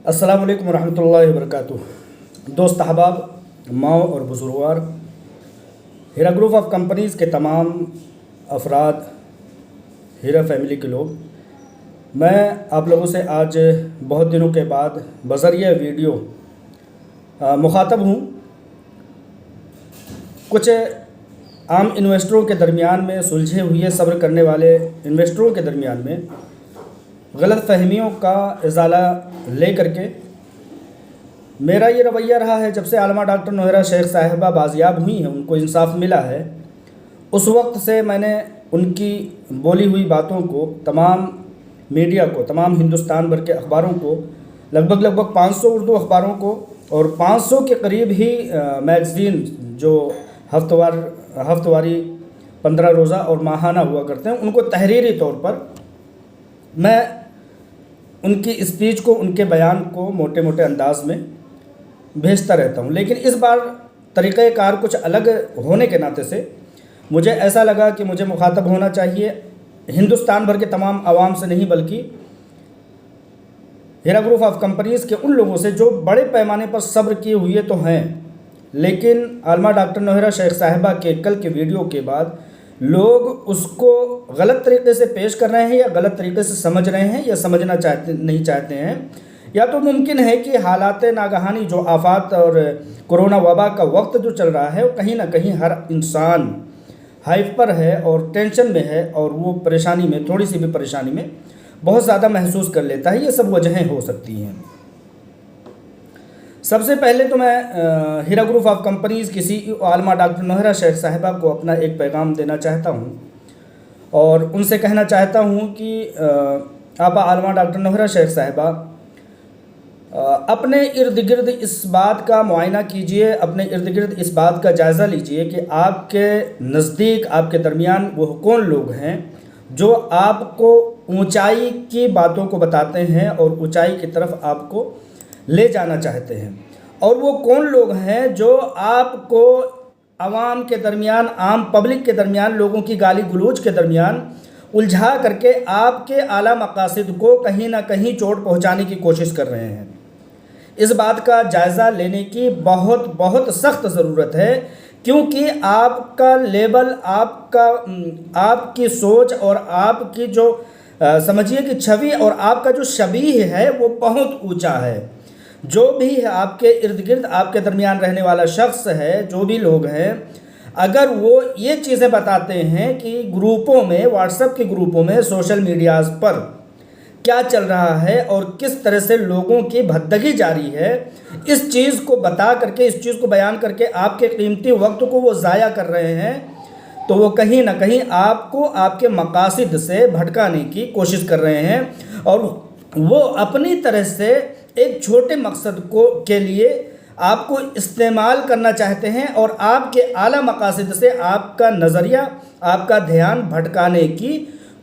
अस्सलाम वालेकुम रहमतुल्लाहि वबरकातुहू। दोस्त अहबाब, माओ और बुजुर्गवार, हीरा ग्रुप ऑफ कंपनीज़ के तमाम अफराद, हीरा फैमिली के लोग, मैं आप लोगों से आज बहुत दिनों के बाद बज़रिया वीडियो मुखातब हूँ। कुछ आम इन्वेस्टरों के दरमियान में, सुलझे हुए सब्र करने वाले इन्वेस्टरों के दरमियान में गलत फहमियों का इजाला ले करके मेरा ये रवैया रहा है। जब से आलमा डॉक्टर नोहरा शेख साहिबा बाजियाब हुई हैं, उनको इंसाफ मिला है, उस वक्त से मैंने उनकी बोली हुई बातों को तमाम मीडिया को, तमाम हिंदुस्तान भर के अखबारों को, लगभग 500 उर्दू अखबारों को और 500 के करीब ही मैगज़ीन जो हफ्तवारी 15 रोज़ा और माहाना हुआ करते हैं, उनको तहरीरी तौर पर मैं उनकी स्पीच को, उनके बयान को मोटे मोटे अंदाज में भेजता रहता हूँ। लेकिन इस बार तरीक़ाकार कुछ अलग होने के नाते से मुझे ऐसा लगा कि मुझे मुखातब होना चाहिए हिंदुस्तान भर के तमाम आवाम से नहीं, बल्कि हीरा ग्रुप ऑफ कंपनीज़ के उन लोगों से जो बड़े पैमाने पर सब्र किए हुए तो हैं, लेकिन आलमा डॉक्टर नोहरा शेख साहिबा के कल के वीडियो के बाद लोग उसको गलत तरीके से पेश कर रहे हैं, या गलत तरीके से समझ रहे हैं, या समझना नहीं चाहते हैं, या तो मुमकिन है कि हालात नागहानी जो आफात और कोरोना वबा का वक्त जो चल रहा है, वो कहीं ना कहीं हर इंसान हाइपर है और टेंशन में है, और वो परेशानी में, थोड़ी सी भी परेशानी में बहुत ज़्यादा महसूस कर लेता है। ये सब वजहें हो सकती हैं। सबसे पहले तो मैं हीरा ग्रुप ऑफ कंपनीज़ की CEO आलमा डॉक्टर नोहरा शेख साहिबा को अपना एक पैगाम देना चाहता हूँ और उनसे कहना चाहता हूँ कि आप आलमा डॉक्टर नोहरा शेख साहिबा अपने इर्द गिर्द इस बात का मुआयना कीजिए, अपने इर्द गिर्द इस बात का जायज़ा लीजिए कि आपके नज़दीक, आपके दरमियान वो कौन लोग हैं जो आपको ऊंचाई की बातों को बताते हैं और ऊंचाई की तरफ आपको ले जाना चाहते हैं, और वो कौन लोग हैं जो आपको आवाम के दरमियान, आम पब्लिक के दरमियान, लोगों की गाली गलौज के दरमियान उलझा करके आपके आला मकासद को कहीं ना कहीं चोट पहुंचाने की कोशिश कर रहे हैं। इस बात का जायज़ा लेने की बहुत सख्त ज़रूरत है, क्योंकि आपका लेवल, आपकी सोच और आपकी जो समझिए कि छवि और आपका जो शबीह है वो बहुत ऊंचा है। जो भी है आपके इर्द गिर्द, आपके दरमियान रहने वाला शख्स है, जो भी लोग हैं, अगर वो ये चीज़ें बताते हैं कि ग्रुपों में, व्हाट्सएप के ग्रुपों में, सोशल मीडियाज़ पर क्या चल रहा है और किस तरह से लोगों की भद्दगी जारी है, इस चीज़ को बता करके, इस चीज़ को बयान करके आपके कीमती वक्त को वो ज़ाया कर रहे हैं, तो वो कहीं ना कहीं आपको आपके मकासद से भटकाने की कोशिश कर रहे हैं, और वो अपनी तरह से एक छोटे मकसद के लिए आपको इस्तेमाल करना चाहते हैं और आपके आला मकासद से आपका नज़रिया, आपका ध्यान भटकाने की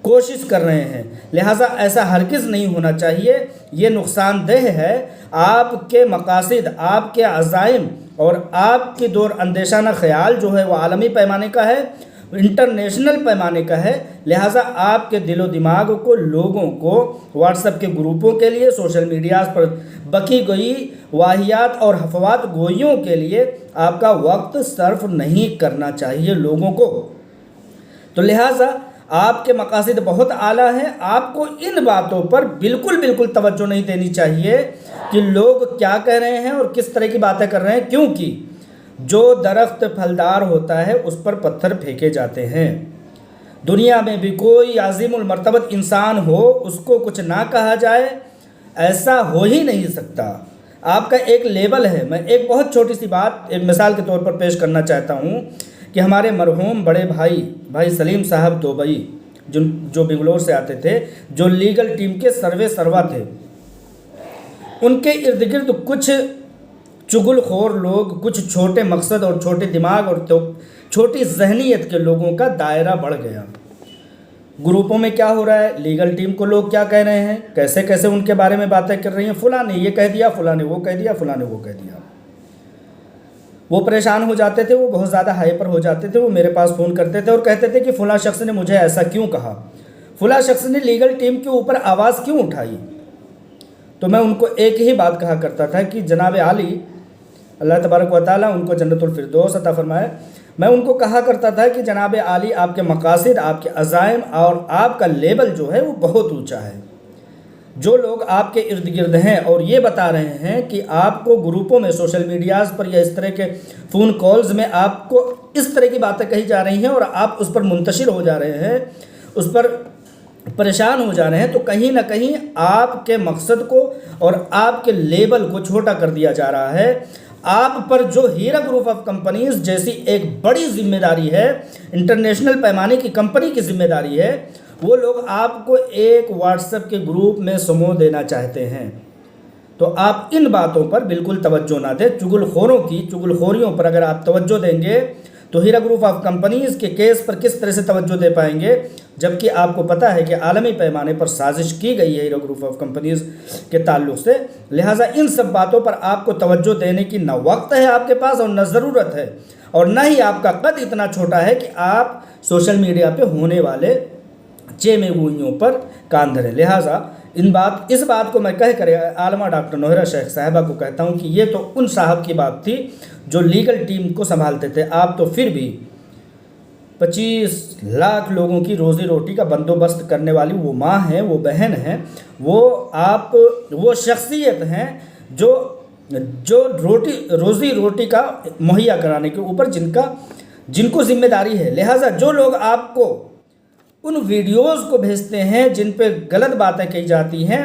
कोशिश कर रहे हैं। लिहाजा ऐसा हरगिज़ नहीं होना चाहिए। ये नुकसानदेह है। आपके मकासद, आपके अज़ाइम और आपकी दूर अंदेशाना ख़याल जो है वो आलमी पैमाने का है, इंटरनेशनल पैमाने का है। लिहाजा आपके दिलो दिमाग को, लोगों को व्हाट्सएप के ग्रुपों के लिए, सोशल मीडिया पर बकी गई वाहियात और हफवात गोइयों के लिए आपका वक्त सर्फ नहीं करना चाहिए लोगों को। तो लिहाजा आपके मकासद बहुत आला हैं। आपको इन बातों पर बिल्कुल तवज्जो नहीं देनी चाहिए कि लोग क्या कह रहे हैं और किस तरह की बातें कर रहे हैं, क्योंकि जो दरख्त फलदार होता है उस पर पत्थर फेंके जाते हैं। दुनिया में भी कोई आज़िमुल मर्तबत इंसान हो, उसको कुछ ना कहा जाए, ऐसा हो ही नहीं सकता। आपका एक लेवल है। मैं एक बहुत छोटी सी बात एक मिसाल के तौर पर पेश करना चाहता हूँ कि हमारे मरहूम बड़े भाई सलीम साहब दुबई, जो बेंगलोर से आते थे, जो लीगल टीम के सर्वा थे, उनके इर्द गिर्द कुछ चुगलखोर लोग, कुछ छोटे मकसद और छोटे दिमाग और छोटी जहनीत के लोगों का दायरा बढ़ गया। ग्रुपों में क्या हो रहा है, लीगल टीम को लोग क्या कह रहे हैं, कैसे कैसे उनके बारे में बातें कर रही हैं, फलां ने ये कह दिया, फलां ने वो कह दिया, फलां ने वो कह दिया। वो परेशान हो जाते थे, वो बहुत ज़्यादा हाइपर हो जाते थे। वो मेरे पास फ़ोन करते थे और कहते थे कि फ़लाँ शख्स ने मुझे ऐसा क्यों कहा, फ़लाँ शख्स ने लीगल टीम के ऊपर आवाज़ क्यों उठाई। تو میں ان کو ایک ہی بات کہا کرتا تھا کہ جناب عالی اللہ تبارک و تعالیٰ ان کو جنت الفردوس عطا فرمائے، میں ان کو کہا کرتا تھا کہ جناب عالی آپ کے مقاصد، آپ کے عزائم اور آپ کا لیبل جو ہے وہ بہت اونچا ہے۔ جو لوگ آپ کے ارد گرد ہیں اور یہ بتا رہے ہیں کہ آپ کو گروپوں میں، سوشل میڈیاز پر یا اس طرح کے فون کالز میں آپ کو اس طرح کی باتیں کہی جا رہی ہیں اور آپ اس پر منتشر ہو جا رہے ہیں، اس پر پریشان ہو جا رہے ہیں، تو کہیں نہ کہیں آپ کے مقصد کو اور آپ کے لیبل کو چھوٹا کر دیا جا رہا ہے۔ آپ پر جو ہیرا گروپ آف کمپنیز جیسی ایک بڑی ذمہ داری ہے، انٹرنیشنل پیمانے کی کمپنی کی ذمہ داری ہے، وہ لوگ آپ کو ایک واٹس ایپ کے گروپ میں سمو دینا چاہتے ہیں۔ تو آپ ان باتوں پر بالکل توجہ نہ دیں۔ چغل خوریوں پر اگر آپ توجہ دیں گے تو ہیرا گروپ آف کمپنیز کے کیس پر کس طرح سے توجہ دے پائیں گے، جبکہ آپ کو پتہ ہے کہ عالمی پیمانے پر سازش کی گئی ہے ہیرا گروپ آف کمپنیز کے تعلق سے۔ لہٰذا ان سب باتوں پر آپ کو توجہ دینے کی نہ وقت ہے آپ کے پاس اور نہ ضرورت ہے، اور نہ ہی آپ کا قد اتنا چھوٹا ہے کہ آپ سوشل میڈیا پہ ہونے والے چیمے گوئیوں پر کان دھریں۔ لہٰذا اس بات کو میں کہہ کر عالمہ ڈاکٹر نوہرہ شیخ صاحبہ کو کہتا ہوں کہ یہ تو ان صاحب کی بات تھی جو لیگل ٹیم کو سنبھالتے تھے، آپ تو پھر بھی 25 لاکھ لوگوں کی روزی روٹی کا بندوبست کرنے والی وہ ماں ہیں، وہ بہن ہیں، وہ شخصیت ہیں جو روزی روٹی کا مہیا کرانے کے اوپر جن کو ذمہ داری ہے۔ لہٰذا جو لوگ آپ کو ان ویڈیوز کو بھیجتے ہیں جن پہ غلط باتیں کہی جاتی ہیں،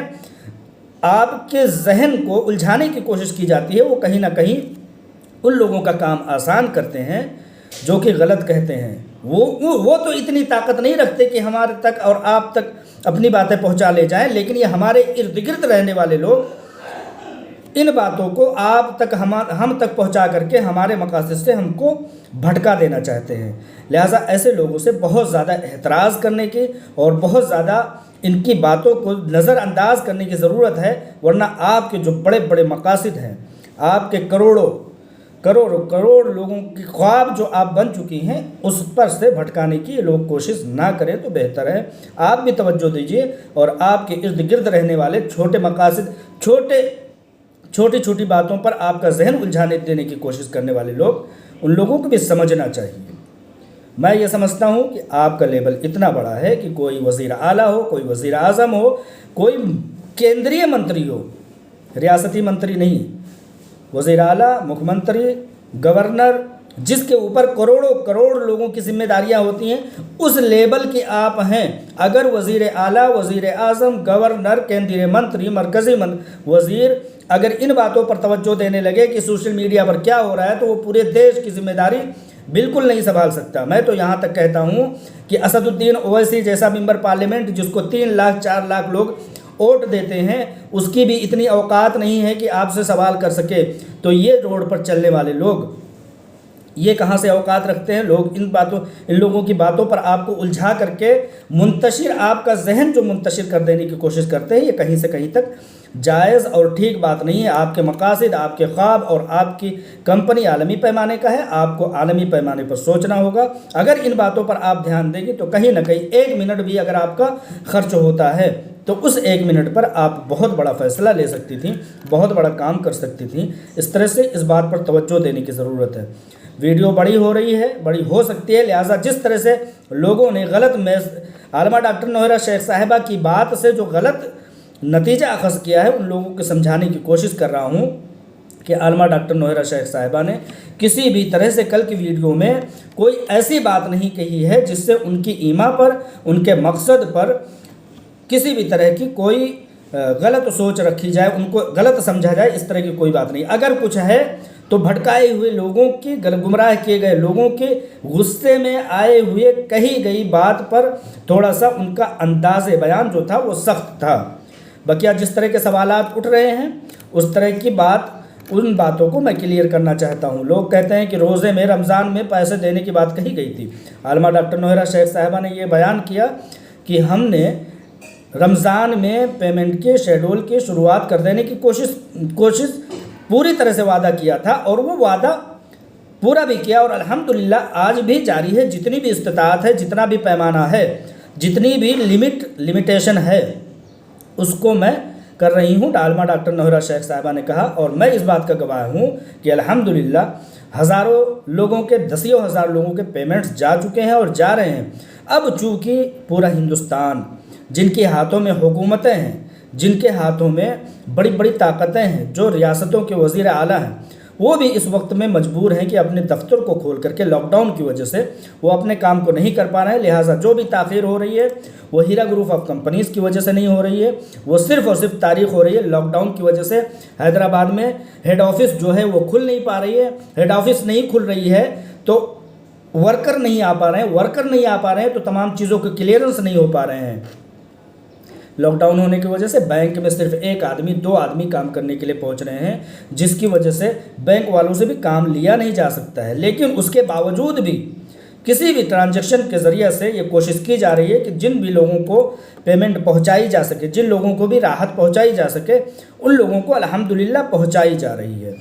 آپ کے ذہن کو الجھانے کی کوشش کی جاتی ہے، وہ کہیں نہ کہیں ان لوگوں کا کام آسان کرتے ہیں جو کہ غلط کہتے ہیں۔ وہ تو اتنی طاقت نہیں رکھتے کہ ہمارے تک اور آپ تک اپنی باتیں پہنچا لے جائیں، لیکن یہ ہمارے ارد گرد رہنے والے لوگ ان باتوں کو آپ تک ہم تک پہنچا کر کے ہمارے مقاصد سے ہم کو بھٹکا دینا چاہتے ہیں۔ لہٰذا ایسے لوگوں سے بہت زیادہ احتراز کرنے کی اور بہت زیادہ ان کی باتوں کو نظر انداز کرنے کی ضرورت ہے، ورنہ آپ کے جو بڑے بڑے مقاصد ہیں، آپ کے کروڑ لوگوں کی خواب جو آپ بن چکی ہیں، اس پر سے بھٹکانے کی یہ لوگ کوشش نہ کریں تو بہتر ہے۔ آپ بھی توجہ دیجیے اور آپ کے ارد گرد رہنے والے چھوٹے مقاصد، چھوٹی چھوٹی باتوں پر آپ کا ذہن الجھانے دینے کی کوشش کرنے والے لوگ، ان لوگوں کو بھی سمجھنا چاہیے۔ میں یہ سمجھتا ہوں کہ آپ کا لیبل اتنا بڑا ہے کہ کوئی وزیر اعلیٰ ہو، کوئی وزیر اعظم ہو، کوئی کیندری منتری ہو، ریاستی منتری نہیں، وزیر اعلیٰ، مکھ منتری، گورنر، جس کے اوپر کروڑوں لوگوں کی ذمہ داریاں ہوتی ہیں، اس لیبل کے آپ ہیں۔ اگر وزیر اعلیٰ، وزیر اعظم، گورنر، کیندری منتری، مرکزی وزیر اگر ان باتوں پر توجہ دینے لگے کہ سوشل میڈیا پر کیا ہو رہا ہے، تو وہ پورے دیش کی ذمہ داری بالکل نہیں سنبھال سکتا۔ میں تو یہاں تک کہتا ہوں کہ اسد الدین اویسی جیسا ممبر پارلیمنٹ جس کو 3 لاکھ 4 لاکھ لوگ ووٹ دیتے ہیں، اس کی بھی اتنی اوقات نہیں ہے کہ آپ سے سوال کر سکے، تو یہ روڈ پر چلنے والے لوگ یہ کہاں سے اوقات رکھتے ہیں؟ لوگ ان لوگوں کی باتوں پر آپ کو الجھا کر کے آپ کا ذہن جو منتشر کر دینے کی کوشش کرتے ہیں، یہ کہیں سے کہیں تک جائز اور ٹھیک بات نہیں ہے۔ آپ کے مقاصد، آپ کے خواب اور آپ کی کمپنی عالمی پیمانے کا ہے، آپ کو عالمی پیمانے پر سوچنا ہوگا۔ اگر ان باتوں پر آپ دھیان دیں گے تو کہیں نہ کہیں 1 منٹ بھی اگر آپ کا خرچ ہوتا ہے تو اس 1 منٹ پر آپ بہت بڑا فیصلہ لے سکتی تھیں، بہت بڑا کام کر سکتی تھیں۔ اس طرح سے اس بات پر توجہ دینے کی ضرورت ہے۔ ویڈیو بڑی ہو رہی ہے، بڑی ہو سکتی ہے، لہٰذا جس طرح سے لوگوں نے عالمہ ڈاکٹر نوہرہ شیخ صاحبہ کی بات سے جو غلط نتیجہ اخذ کیا ہے، ان لوگوں کو سمجھانے کی کوشش کر رہا ہوں کہ عالمہ ڈاکٹر نوہرہ شیخ صاحبہ نے کسی بھی طرح سے کل کی ویڈیو میں کوئی ایسی بات نہیں کہی ہے جس سے ان کی ایما پر، ان کے مقصد پر کسی بھی طرح کی کوئی غلط سوچ رکھی جائے، ان کو غلط سمجھا جائے، اس طرح کی کوئی بات نہیں۔ اگر کچھ ہے تو بھٹکائے ہوئے لوگوں کی، گمراہ کیے گئے لوگوں کے غصے میں آئے ہوئے کہی گئی بات پر تھوڑا سا ان کا انداز بیان جو تھا وہ سخت تھا۔ بقیہ جس طرح کے سوالات اٹھ رہے ہیں اس طرح کی ان باتوں کو میں کلیئر کرنا چاہتا ہوں۔ لوگ کہتے ہیں کہ روزے میں، رمضان میں پیسے دینے کی بات کہی گئی تھی۔ عالمہ ڈاکٹر نوہرہ شیخ صاحبہ نے یہ بیان کیا کہ ہم نے رمضان میں پیمنٹ کے شیڈول کی شروعات کر دینے کی کوشش پوری طرح سے وعدہ کیا تھا، اور وہ وعدہ پورا بھی کیا، اور الحمدللہ آج بھی جاری ہے۔ جتنی بھی استطاعت ہے، جتنا بھی پیمانہ ہے، جتنی بھی لمیٹیشن ہے، اس کو میں कर रही हूँ, आलमा डॉक्टर नौहरा शेख साहिबा ने कहा, और मैं इस बात का गवाह हूँ कि अल्हम्दुलिल्लाह हज़ारों लोगों के, दसियों हज़ार लोगों के पेमेंट्स जा चुके हैं और जा रहे हैं। अब चूँकि पूरा हिंदुस्तान, जिनके हाथों में हुकूमतें हैं, जिनके हाथों में बड़ी बड़ी ताकतें हैं, जो रियासतों के वज़ीर आला हैं, वो भी इस वक्त में मजबूर हैं कि अपने दफ्तर को खोल करके लॉकडाउन की वजह से वो अपने काम को नहीं कर पा रहे हैं। लिहाजा जो भी ताख़ीर हो रही है वो हीरा ग्रुप ऑफ कंपनीज़ की वजह से नहीं हो रही है, वो सिर्फ़ और सिर्फ तारीख हो रही है लॉकडाउन की वजह से। हैदराबाद में हेड ऑफिस जो है वो खुल नहीं पा रही है, हेड ऑफिस नहीं खुल रही है तो वर्कर नहीं आ पा रहे हैं, वर्कर नहीं आ पा रहे हैं तो तमाम चीज़ों के क्लियरेंस नहीं हो पा रहे हैं। लॉकडाउन होने की वजह से बैंक में सिर्फ एक आदमी, दो आदमी काम करने के लिए पहुंच रहे हैं, जिसकी वजह से बैंक वालों से भी काम लिया नहीं जा सकता है। लेकिन उसके बावजूद भी किसी भी ट्रांजैक्शन के ज़रिए से ये कोशिश की जा रही है कि जिन भी लोगों को पेमेंट पहुंचाई जा सके, जिन लोगों को भी राहत पहुंचाई जा सके, उन लोगों को अल्हम्दुलिल्लाह पहुंचाई जा रही है।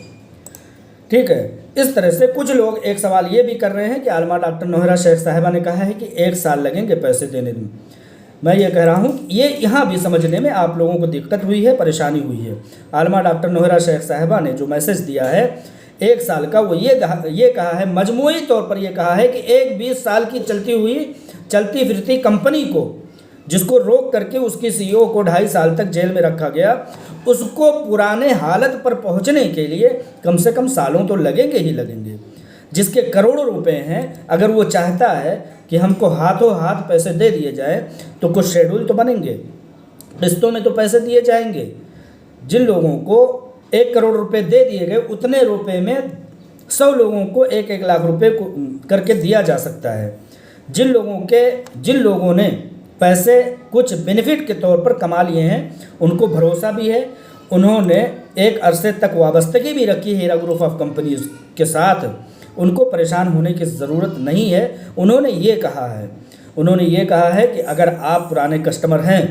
ठीक है, इस तरह से कुछ लोग एक सवाल ये भी कर रहे हैं कि आलमा डॉक्टर नौहरा शेख साहिबा ने कहा है कि 1 साल लगेंगे पैसे देने में। मैं ये कह रहा हूँ ये यहाँ भी समझने में आप लोगों को दिक्कत हुई है, परेशानी हुई है। आलमा डॉक्टर नौहरा शेख साहिबा ने जो मैसेज दिया है 1 साल का, वो ये कहा है, मजमूई तौर पर ये कहा है कि एक 20 साल की चलती फिरती कंपनी को, जिसको रोक करके उसकी सीईओ को 2.5 साल तक जेल में रखा गया, उसको पुराने हालत पर पहुँचने के लिए कम से कम सालों तो लगेंगे ही लगेंगे। जिसके करोड़ों रुपए हैं, अगर वो चाहता है कि हमको हाथों हाथ पैसे दे दिए जाए तो कुछ शेड्यूल तो बनेंगे, किस्तों में तो पैसे दिए जाएंगे। जिन लोगों को 1 करोड़ रुपए दे दिए गए, उतने रुपए में 100 लोगों को 1-1 लाख रुपए करके दिया जा सकता है। जिन लोगों ने पैसे कुछ बेनिफिट के तौर पर कमा लिए हैं, उनको भरोसा भी है, उन्होंने एक अरसे तक वाबस्तगी भी रखी है हीरा ग्रुप ऑफ कंपनीज के साथ, उनको परेशान होने की ज़रूरत नहीं है। उन्होंने ये कहा है कि अगर आप पुराने कस्टमर हैं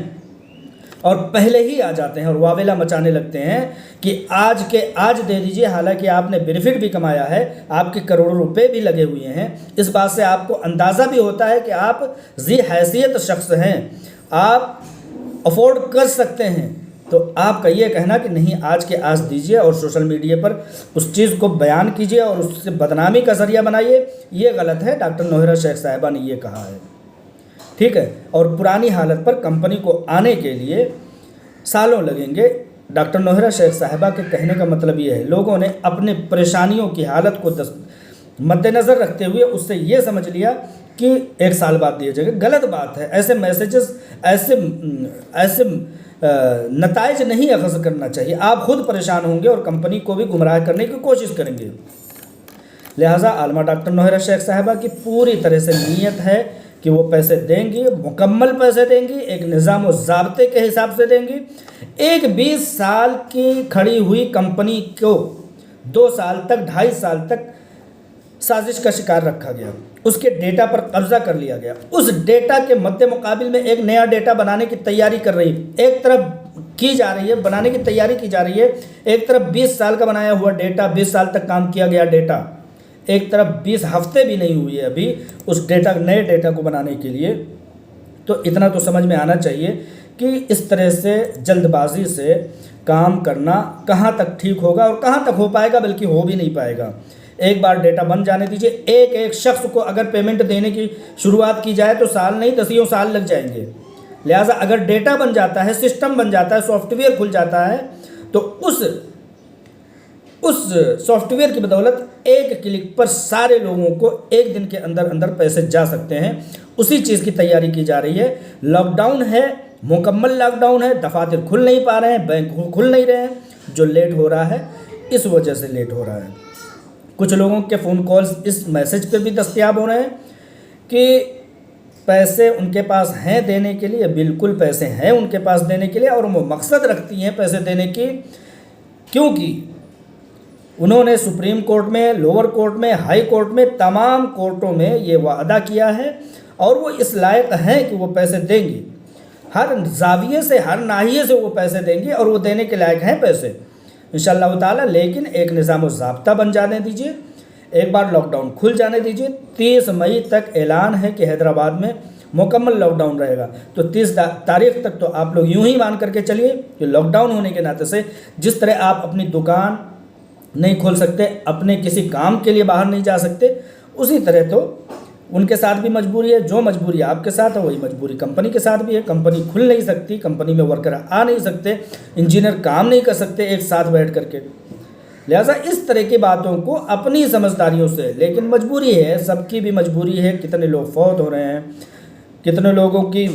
और पहले ही आ जाते हैं और वावेला मचाने लगते हैं कि आज दे दीजिए, हालांकि आपने बेनिफिट भी कमाया है, आपके करोड़ों रुपए भी लगे हुए हैं, इस बात से आपको अंदाज़ा भी होता है कि आप ज़ी हैसियत शख्स हैं, आप अफोर्ड कर सकते हैं, तो आपका ये कहना कि नहीं आज के आज दीजिए और सोशल मीडिया पर उस चीज़ को बयान कीजिए और उससे बदनामी का ज़रिया बनाइए, ये गलत है। डॉक्टर नौहरा शेख साहिबा ने ये कहा है, ठीक है। और पुरानी हालत पर कंपनी को आने के लिए सालों लगेंगे। डॉक्टर नौहरा शेख साहिबा के कहने का मतलब ये है, लोगों ने अपने परेशानियों की हालत को मद्देनज़र रखते हुए उससे ये समझ लिया कि 1 साल बाद दिए जाएंगे। गलत बात है। ऐसे मैसेजेस, ऐसे नताइज नहीं अखज़ करना चाहिए। आप खुद परेशान होंगे और कंपनी को भी गुमराह करने की कोशिश करेंगे। लिहाजा आलमा डॉक्टर नौहरा शेख साहिबा की पूरी तरह से नीयत है कि वो पैसे देंगी, मुकम्मल पैसे देंगी, एक निज़ाम व ज़ाब्ते के हिसाब से देंगी। एक 20 साल की खड़ी हुई कंपनी को 2 साल तक, 2.5 साल तक साजिश का शिकार रखा गया, उसके डेटा पर कब्जा कर लिया गया। उस डेटा के मद्दे मुकाबिल में एक नया डेटा बनाने की तैयारी कर रही, एक तरफ की जा रही है, बनाने की तैयारी की जा रही है। एक तरफ 20 साल का बनाया हुआ डेटा, 20 साल तक काम किया गया डेटा, एक तरफ 20 हफ्ते भी नहीं हुए अभी उस नए डेटा को बनाने के लिए। तो इतना तो समझ में आना चाहिए कि इस तरह से जल्दबाजी से काम करना कहाँ तक ठीक होगा और कहाँ तक हो पाएगा, बल्कि हो भी नहीं पाएगा। एक बार डेटा बन जाने दीजिए। एक शख्स को अगर पेमेंट देने की शुरुआत की जाए तो साल नहीं, 10 साल लग जाएंगे। लिहाजा अगर डेटा बन जाता है, सिस्टम बन जाता है, सॉफ्टवेयर खुल जाता है, तो उस सॉफ्टवेयर की बदौलत एक क्लिक पर सारे लोगों को एक दिन के अंदर अंदर पैसे जा सकते हैं। उसी चीज़ की तैयारी की जा रही है। लॉकडाउन है, मुकम्मल लॉकडाउन है, दफातर खुल नहीं पा रहे हैं, बैंक खुल नहीं रहे हैं। जो लेट हो रहा है इस वजह से लेट हो रहा है। कुछ लोगों के फ़ोन कॉल्स इस मैसेज पे भी दस्तयाब हो रहे हैं कि पैसे उनके पास हैं देने के लिए, बिल्कुल पैसे हैं उनके पास देने के लिए, और वो मकसद रखती हैं पैसे देने की, क्योंकि उन्होंने सुप्रीम कोर्ट में, लोअर कोर्ट में, हाई कोर्ट में, तमाम कोर्टों में ये वादा किया है और वो इस लायक हैं कि वो पैसे देंगे। हर जाविये से, हर नाहिए से वो पैसे देंगे और वो देने के लायक हैं पैसे इंशाअल्लाह ताला। लेकिन एक निज़ाम व ज़ाब्ता बन जाने दीजिए, एक बार लॉकडाउन खुल जाने दीजिए। 30 मई तक ऐलान है कि हैदराबाद में मुकम्मल लॉकडाउन रहेगा। तो 30 तारीख तक तो आप लोग यूं ही मान करके चलिए कि लॉकडाउन होने के नाते से जिस तरह आप अपनी दुकान नहीं खोल सकते, अपने किसी काम के लिए बाहर नहीं जा सकते, उसी तरह तो उनके साथ भी मजबूरी है। जो मजबूरी आपके साथ है वही मजबूरी कंपनी के साथ भी है। कंपनी खुल नहीं सकती, कंपनी में वर्कर आ नहीं सकते, इंजीनियर काम नहीं कर सकते एक साथ बैठ करके। लिहाजा इस तरह की बातों को अपनी समझदारियों से, लेकिन मजबूरी है, सबकी भी मजबूरी है। कितने लोग फौत हो रहे हैं, कितने लोगों की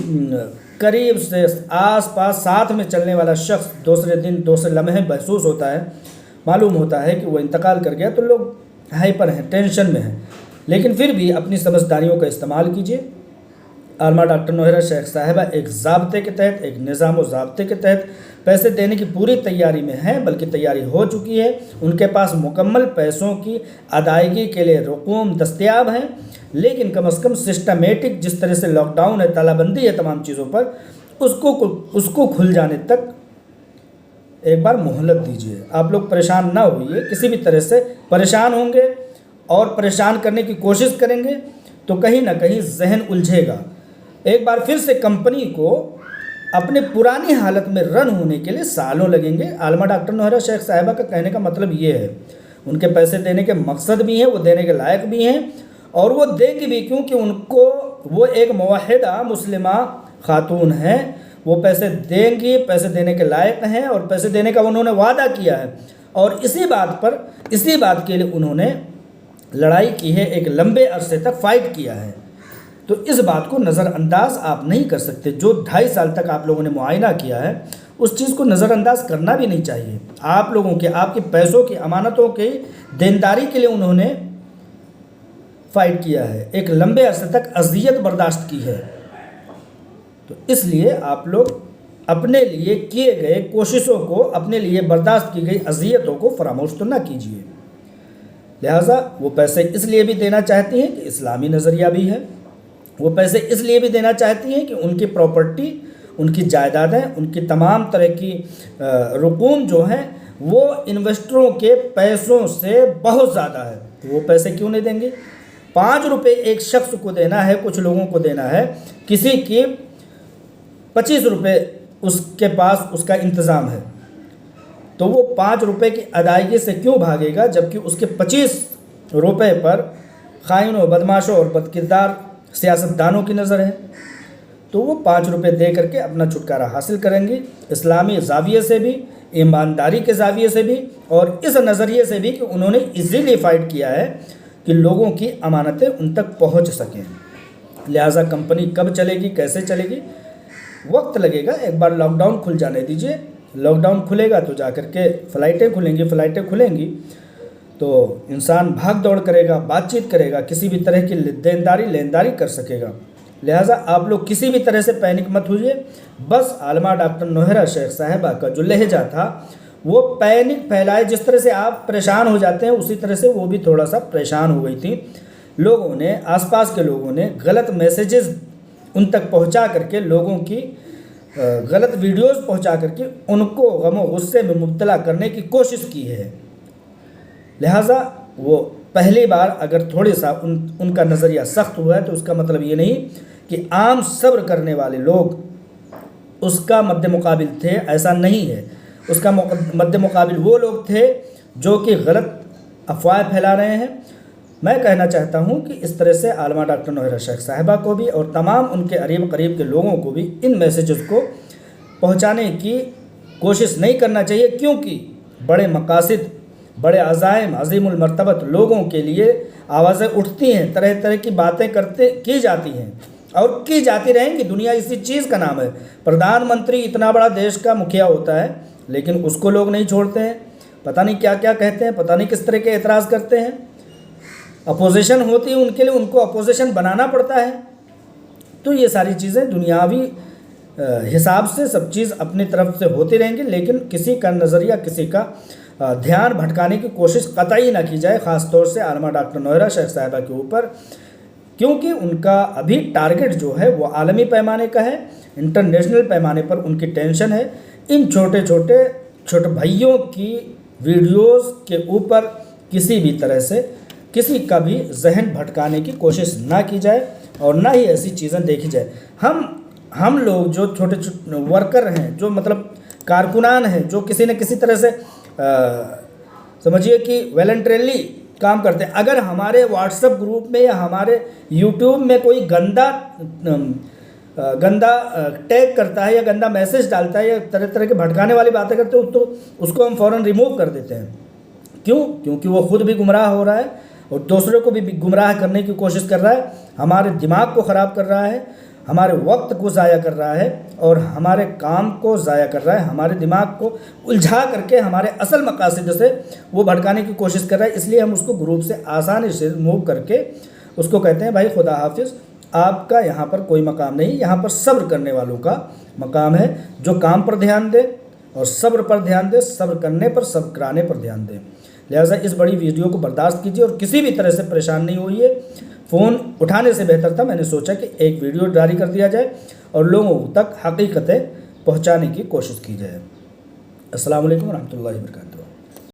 करीब से आस पास साथ में चलने वाला शख्स दूसरे दिन दूसरे लम्हे महसूस होता है, मालूम होता है कि वो इंतकाल कर गया, तो लोग हाइपर हैं, टेंशन में हैं। लेकिन फिर भी अपनी समझदारियों का इस्तेमाल कीजिए। आलमा डॉक्टर नौहरा शेख साहिबा एक ज़ाब्ते के तहत, एक निज़ाम व ज़ाब्ते के तहत पैसे देने की पूरी तैयारी में हैं, बल्कि तैयारी हो चुकी है। उनके पास मुकम्मल पैसों की अदायगी के लिए रकूम दस्तयाब हैं, लेकिन कम अज़ कम सिस्टमेटिक जिस तरह से लॉकडाउन है, तालाबंदी है तमाम चीज़ों पर, उसको खुल जाने तक एक बार मोहलत दीजिए। आप लोग परेशान ना होइए, किसी भी तरह से परेशान होंगे और परेशान करने की कोशिश करेंगे तो कहीं ना कहीं जहन उलझेगा। एक बार फिर से कंपनी को अपने पुरानी हालत में रन होने के लिए सालों लगेंगे। आलमा डॉक्टर नौहरा शेख साहिबा का कहने का मतलब ये है, उनके पैसे देने के मकसद भी हैं, वो देने के लायक भी हैं और वो देंगे भी, क्योंकि उनको वो एक मुवाहिदा मुस्लिमा खातून हैं। वो पैसे देंगी, पैसे देने के लायक हैं और पैसे देने का उन्होंने वादा किया है और इसी बात के लिए उन्होंने लड़ाई की है, एक लंबे अरसे तक फाइट किया है। तो इस बात को नज़रअंदाज आप नहीं कर सकते। जो 2.5 साल तक आप लोगों ने मुआयना किया है, उस चीज़ को नज़रअंदाज करना भी नहीं चाहिए। आप लोगों के, आपके पैसों की, अमानतों की देनदारी के लिए उन्होंने फ़ाइट किया है, एक लंबे अरसे तक अज़ियत बर्दाश्त की है। तो इसलिए आप लोग अपने लिए किए गए कोशिशों को, अपने लिए बर्दाश्त की गई अज़ियतों को फरामोश तो ना कीजिए। लिहाजा वो पैसे इसलिए भी देना चाहती हैं कि इस्लामी नज़रिया भी है। वो पैसे इसलिए भी देना चाहती हैं कि उनकी प्रॉपर्टी, उनकी जायदादें, उनकी तमाम तरह की रकूम जो हैं वो इन्वेस्टरों के पैसों से बहुत ज़्यादा है। तो वो पैसे क्यों नहीं देंगे? 5 रुपये एक शख्स को देना है, कुछ लोगों को देना है, किसी की 25 रुपये उसके पास उसका इंतज़ाम है, तो वो 5 रुपये की अदायगी से क्यों भागेगा, जबकि उसके 25 रुपये पर खाइनों, बदमाशों और बदकिरदार सियासतदानों की नज़र है। तो वो 5 रुपये दे करके अपना छुटकारा हासिल करेंगी, इस्लामी ज़ाविये से भी, ईमानदारी के ज़ाविये से भी और इस नज़रिए से भी कि उन्होंने इजीली फ़ाइट किया है कि लोगों की अमानतें उन तक पहुँच सकें। लिहाजा कंपनी कब चलेगी, कैसे चलेगी, वक्त लगेगा। एक बार लॉकडाउन खुल जाने दीजिए। लॉकडाउन खुलेगा तो जा कर के फ़्लाइटें खुलेंगी तो इंसान भाग दौड़ करेगा, बातचीत करेगा, किसी भी तरह की लेनदारी कर सकेगा। लिहाजा आप लोग किसी भी तरह से पैनिक मत होइए। बस आलमा डॉक्टर नौहरा शेख साहिबा का जो लहजा था वो पैनिक फैलाए, जिस तरह से आप परेशान हो जाते हैं उसी तरह से वो भी थोड़ा सा परेशान हो गई थी। लोगों ने, आसपास के लोगों ने गलत मैसेजेस उन तक पहुंचा करके, लोगों की गलत वीडियोस पहुंचा करके उनको गम और गुस्से में मुब्तला करने की कोशिश की है। लिहाजा वो पहली बार अगर थोड़ी सा उनका नज़रिया सख्त हुआ है तो उसका मतलब ये नहीं कि आम सब्र करने वाले लोग उसका मद्दे मुकाबिल थे, ऐसा नहीं है। उसका मद्दे मुकाबिल वो लोग थे जो कि गलत अफवाह फैला रहे हैं। मैं कहना चाहता हूं कि इस तरह से आलमा डॉक्टर नौहरा शेख साहिबा को भी और तमाम उनके करीब के लोगों को भी इन मैसेजेस को पहुंचाने की कोशिश नहीं करना चाहिए, क्योंकि बड़े मकासद, बड़े अज़ाइम, अज़ीमुल मर्तबत लोगों के लिए आवाज़ें उठती हैं, तरह तरह की बातें की जाती हैं और की जाती रहेंगी। दुनिया इसी चीज़ का नाम है। प्रधानमंत्री इतना बड़ा देश का मुखिया होता है, लेकिन उसको लोग नहीं छोड़ते हैं। पता नहीं क्या क्या कहते हैं, पता नहीं किस तरह के एतराज़ करते हैं। अपोजिशन होती है उनके लिए, उनको अपोजिशन बनाना पड़ता है। तो ये सारी चीज़ें दुनियावी हिसाब से सब चीज़ अपनी तरफ से होती रहेंगी, लेकिन किसी का नज़रिया, किसी का ध्यान भटकाने की कोशिश कतई ना की जाए, ख़ास तौर से आलमा डॉक्टर नौहरा शेख साहिबा के ऊपर, क्योंकि उनका अभी टारगेट जो है वो आलमी पैमाने का है, इंटरनेशनल पैमाने पर उनकी टेंशन है। इन छोटे भाइयों की वीडियोस के ऊपर किसी भी तरह से किसी का भी जहन भटकाने की कोशिश ना की जाए اور نہ ہی ایسی چیزیں دیکھی جائے۔ ہم لوگ جو چھوٹے ورکر ہیں، جو مطلب کارکنان ہیں، جو کسی نہ کسی طرح سے سمجھیے کہ والنٹریلی کام کرتے ہیں، اگر ہمارے واٹس ایپ گروپ میں یا ہمارے یوٹیوب میں کوئی گندا ٹیگ کرتا ہے یا گندا میسج ڈالتا ہے یا طرح طرح کے بھٹکانے والی باتیں کرتے ہیں، تو اس کو ہم فوراً ریموو کر دیتے ہیں۔ کیونکہ وہ خود بھی گمراہ ہو رہا ہے اور دوسروں کو بھی گمراہ کرنے کی کوشش کر رہا ہے، ہمارے دماغ کو خراب کر رہا ہے، ہمارے وقت کو ضائع کر رہا ہے اور ہمارے کام کو ضائع کر رہا ہے، ہمارے دماغ کو الجھا کر کے ہمارے اصل مقاصد سے وہ بھٹکانے کی کوشش کر رہا ہے۔ اس لیے ہم اس کو گروپ سے آسانی سے ریموو کر کے اس کو کہتے ہیں بھائی خدا حافظ، آپ کا یہاں پر کوئی مقام نہیں، یہاں پر صبر کرنے والوں کا مقام ہے، جو کام پر دھیان دے اور صبر پر دھیان دے، صبر کرنے پر، صبر کرانے پر دھیان دے۔ لہٰذا اس بڑی ویڈیو کو برداشت کیجیے اور کسی بھی طرح سے پریشان نہیں ہوئیے۔ فون اٹھانے سے بہتر تھا میں نے سوچا کہ ایک ویڈیو جاری کر دیا جائے اور لوگوں تک حقیقتیں پہنچانے کی کوشش کی جائے۔ السلام علیکم ورحمۃ اللہ وبرکاتہ۔